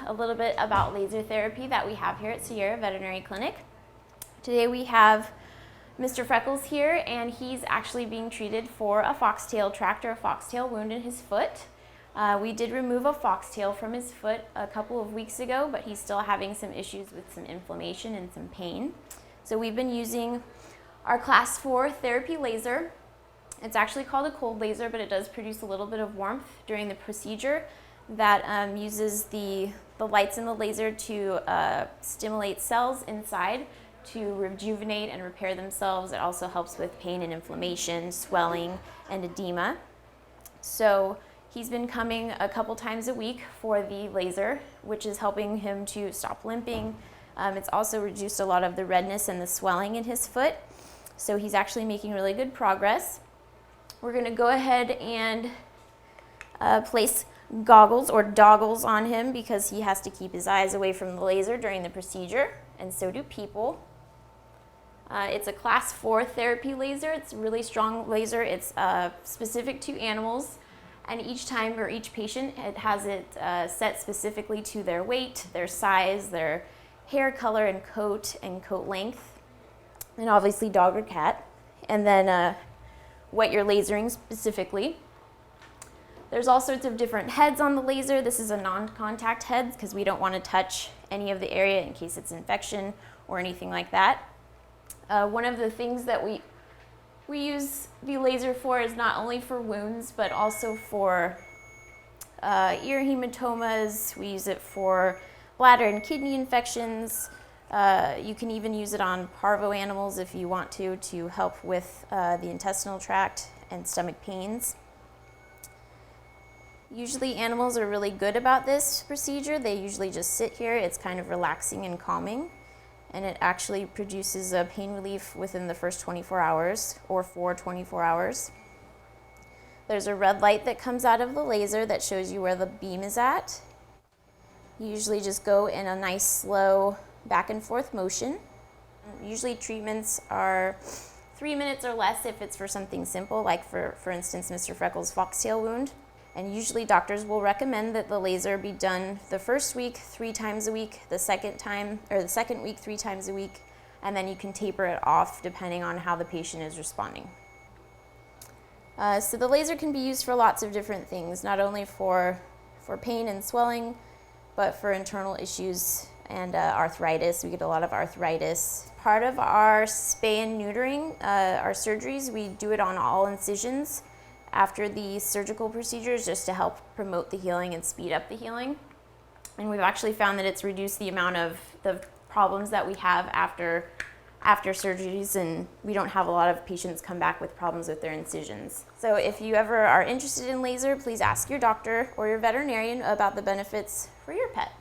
a little bit about laser therapy that we have here at Sierra Veterinary Clinic. Today we have Mr. Freckles here, and he's actually being treated for a foxtail tract or a foxtail wound in his foot. We did remove a foxtail from his foot a couple of weeks ago, but he's still having some issues with some inflammation and some pain. So we've been using our class 4 therapy laser. It's actually called a cold laser, but it does produce a little bit of warmth during the procedure that uses the lights in the laser to stimulate cells inside to rejuvenate and repair themselves. It also helps with pain and inflammation, swelling, and edema. So he's been coming a couple times a week for the laser, which is helping him to stop limping. It's also reduced a lot of the redness and the swelling in his foot. So he's actually making really good progress. We're going to go ahead and place goggles or doggles on him because he has to keep his eyes away from the laser during the procedure, and so do people. It's a class 4 therapy laser. It's a really strong laser. It's specific to animals, and each time or each patient, it has it set specifically to their weight, their size, their hair color and coat length, and obviously dog or cat, and then what you're lasering specifically. There's all sorts of different heads on the laser. This is a non-contact head because we don't want to touch any of the area in case it's infection or anything like that. One of the things that we use the laser for is not only for wounds, but also for ear hematomas. We use it for bladder and kidney infections. You can even use it on parvo animals if you want to help with the intestinal tract and stomach pains. Usually animals are really good about this procedure. They usually just sit here. It's kind of relaxing and calming, and it actually produces a pain relief within the first 24 hours or for 24 hours. There's a red light that comes out of the laser that shows you where the beam is at. You usually just go in a nice slow back and forth motion. Usually treatments are 3 minutes or less if it's for something simple, like for instance, Mr. Freckles' foxtail wound. And usually doctors will recommend that the laser be done the first week 3 times a week, the second week 3 times a week, and then you can taper it off depending on how the patient is responding. So the laser can be used for lots of different things, not only for pain and swelling, but for internal issues and arthritis. We get a lot of arthritis. Part of our spay and neutering, our surgeries, we do it on all incisions after the surgical procedures just to help promote the healing and speed up the healing. And we've actually found that it's reduced the amount of the problems that we have after surgeries, and we don't have a lot of patients come back with problems with their incisions. So if you ever are interested in laser, please ask your doctor or your veterinarian about the benefits for your pet.